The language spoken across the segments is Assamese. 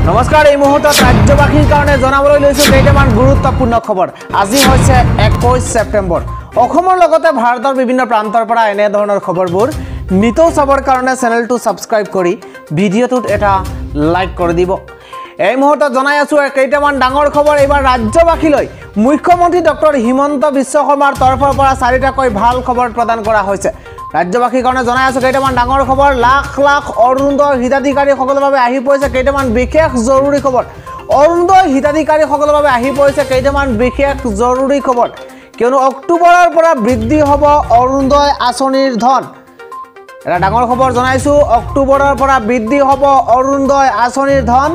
নমস্কাৰ এই মুহূৰ্তত ৰাজ্যবাসীৰ কাৰণে জনাবলৈ লৈছো কেইটামান গুৰুত্বপূৰ্ণ খবৰ। আজি হৈছে 21 ছেপ্টেম্বৰ। অসমৰ লগতে ভাৰতৰ বিভিন্ন প্ৰান্তৰ পৰা এনে ধৰণৰ খবৰবোৰ নিতৌ চাবৰ কাৰণে চেনেলটো সাবস্ক্ৰাইব কৰি ভিডিঅ'টোত এটা লাইক কৰি দিব। এই মুহূৰ্তত জনাই আছো কেইটামান ডাঙৰ খবৰ। এইবাৰ ৰাজ্যবাসীলৈ মুখ্যমন্ত্ৰী ডক্টৰ হিমন্ত বিশ্ব শৰ্মাৰ তৰফৰ পৰা 4টাকৈ ভাল খবৰ প্ৰদান কৰা হৈছে। ৰাজ্যবাসীৰ কাৰণে জনাই আছো কেইটামান ডাঙৰ খবৰ। লাখ লাখ অৰুণোদয় হিতাধিকাৰীসকলৰ বাবে আহি পৰিছে কেইটামান বিশেষ জৰুৰী খবৰ। অৰুণোদয় হিতাধিকাৰীসকলৰ বাবে আহি পৰিছে কেইটামান বিশেষ জৰুৰী খবৰ, কিয়নো অক্টোবৰৰ পৰা বৃদ্ধি হ'ব অৰুণোদয় আঁচনিৰ ধন। এটা ডাঙৰ খবৰ জনাইছো, অক্টোবৰৰ পৰা বৃদ্ধি হ'ব অৰুণোদয় আঁচনিৰ ধন।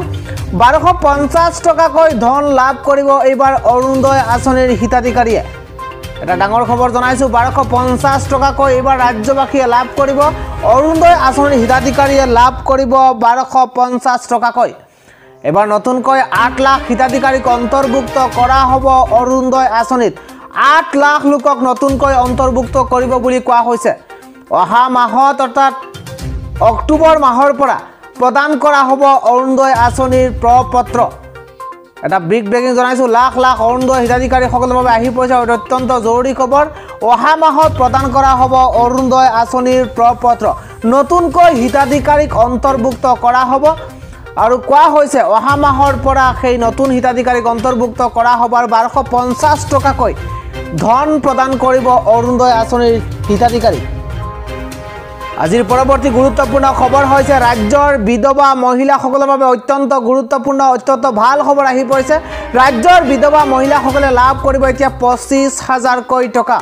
1250 টকাকৈ ধন লাভ কৰিব এইবাৰ অৰুণোদয় আঁচনিৰ হিতাধিকাৰীয়ে। এটা ডাঙৰ খবৰ জনাইছো, 1250 টকাকৈ এইবাৰ ৰাজ্যবাসীয়ে লাভ কৰিব। অৰুণোদয় আঁচনিৰ হিতাধিকাৰীয়ে লাভ কৰিব 1250 টকাকৈ। এবাৰ নতুনকৈ 8 লাখ হিতাধিকাৰীক অন্তৰ্ভুক্ত কৰা হ'ব অৰুণোদয় আঁচনিত। 8 লাখ লোকক নতুনকৈ অন্তৰ্ভুক্ত কৰিব বুলি কোৱা হৈছে। অহা মাহত অৰ্থাৎ অক্টোবৰ মাহৰ পৰা প্ৰদান কৰা হ'ব অৰুণোদয় আঁচনিৰ প্ৰপত্ৰ। এটা বিগ ব্ৰেকিং জনাইছো, লাখ লাখ অৰুণোদয় হিতাধিকাৰীসকলৰ বাবে আহি পৰিছে অত্যন্ত জৰুৰী খবৰ। অহা মাহত প্ৰদান কৰা হ'ব অৰুণোদয় আঁচনিৰ প্ৰপত্ৰ। নতুনকৈ হিতাধিকাৰীক অন্তৰ্ভুক্ত কৰা হ'ব আৰু কোৱা হৈছে অহা মাহৰ পৰা সেই নতুন হিতাধিকাৰীক অন্তৰ্ভুক্ত কৰা হ'ব আৰু 1250 টকাকৈ ধন প্ৰদান কৰিব অৰুণোদয় আঁচনিৰ হিতাধিকাৰী। আজিৰ পৰৱৰ্তী গুৰুত্বপূৰ্ণ খবৰ হৈছে ৰাজ্যৰ বিধৱা মহিলাসকলৰ বাবে অত্যন্ত গুৰুত্বপূৰ্ণ অত্যন্ত ভাল খবৰ আহি পৰিছে। ৰাজ্যৰ বিধৱা মহিলাসকলে লাভ কৰিব এতিয়া 25,000কৈ টকা।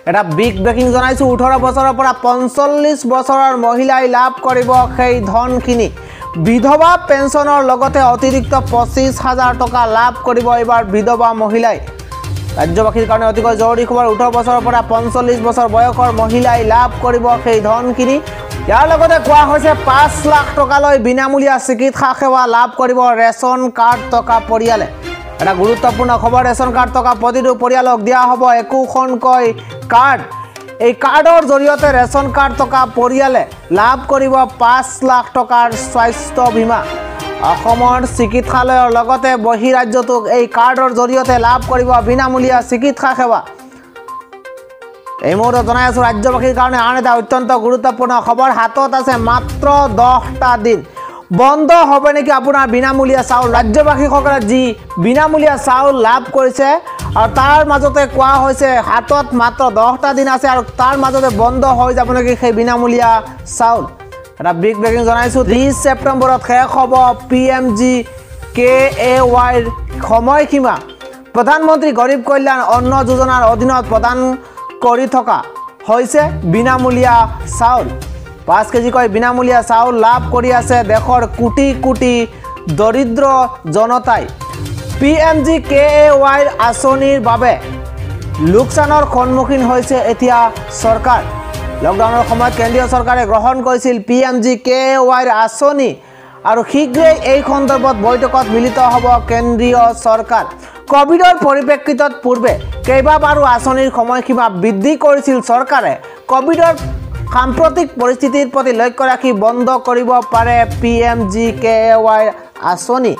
এটা বিগ ব্ৰেকিং জনাইছো, 18 বছৰৰ পৰা 45 বছৰৰ মহিলাই লাভ কৰিব সেই ধনখিনি। বিধৱা পেঞ্চনৰ লগতে অতিৰিক্ত 25,000 টকা লাভ কৰিব এইবাৰ বিধৱা মহিলাই। ৰাজ্যবাসীৰ কাৰণে অতিকৈ জৰুৰী খবৰ, 18 বছৰৰ পৰা 45 বছৰ বয়সৰ মহিলাই লাভ কৰিব সেই ধনখিনি। ইয়াৰ লগতে কোৱা হৈছে 5 লাখ টকালৈ বিনামূলীয়া চিকিৎসা সেৱা লাভ কৰিব ৰেচন কাৰ্ড থকা পৰিয়ালে। এটা গুৰুত্বপূৰ্ণ খবৰ, ৰেচন কাৰ্ড থকা প্ৰতিটো পৰিয়ালক দিয়া হ'ব একোখনকৈ কাৰ্ড। এই কাৰ্ডৰ জৰিয়তে ৰেচন কাৰ্ড থকা পৰিয়ালে লাভ কৰিব 5 লাখ টকাৰ স্বাস্থ্য বীমা। অসমৰ চিকিৎসালয়ৰ লগতে বহিৰাজ্যতো এই কাৰ্ডৰ জৰিয়তে লাভ কৰিব বিনামূলীয়া চিকিৎসা সেৱা। এই মুহূৰ্তত জনাই আছো ৰাজ্যবাসীৰ কাৰণে আন এটা অত্যন্ত গুৰুত্বপূৰ্ণ খবৰ। হাতত আছে মাত্ৰ 10টা দিন, বন্ধ হ'ব নেকি আপোনাৰ বিনামূলীয়া চাউল। ৰাজ্যবাসীসকলে যি বিনামূলীয়া চাউল লাভ কৰিছে আৰু তাৰ মাজতে কোৱা হৈছে হাতত মাত্ৰ 10টা দিন আছে আৰু তাৰ মাজতে বন্ধ হৈ যাব নেকি সেই বিনামূলীয়া চাউল। এটা বিগ ব্ৰেকিং জনাইছো, 30 ছেপ্টেম্বৰত শেষ হ'ব PMGKAYৰ সময়সীমা। প্ৰধানমন্ত্ৰী গৰীব কল্যাণ অন্ন যোজনাৰ অধীনত প্ৰদান কৰি থকা হৈছে বিনামূলীয়া চাউল। 5 কেজিকৈ বিনামূলীয়া চাউল লাভ কৰি আছে দেশৰ কোটি কোটি দৰিদ্ৰ জনতাই। PMGKAYৰ আঁচনিৰ বাবে লোকচানৰ সন্মুখীন হৈছে এতিয়া চৰকাৰ। লকডাউনৰ সময়ত কেন্দ্ৰীয় চৰকাৰে গ্ৰহণ কৰিছিল PMGKAYৰ আঁচনি আৰু শীঘ্ৰেই এই সন্দৰ্ভত বৈঠকত মিলিত হ'ব কেন্দ্ৰীয় চৰকাৰ। কোভিডৰ পৰিপ্ৰেক্ষিতত পূৰ্বে কেইবাবাৰো আঁচনিৰ সময়সীমা বৃদ্ধি কৰিছিল চৰকাৰে। কোভিডৰ সাম্প্ৰতিক পৰিস্থিতিৰ প্ৰতি লক্ষ্য ৰাখি বন্ধ কৰিব পাৰে PMGKAY আঁচনি।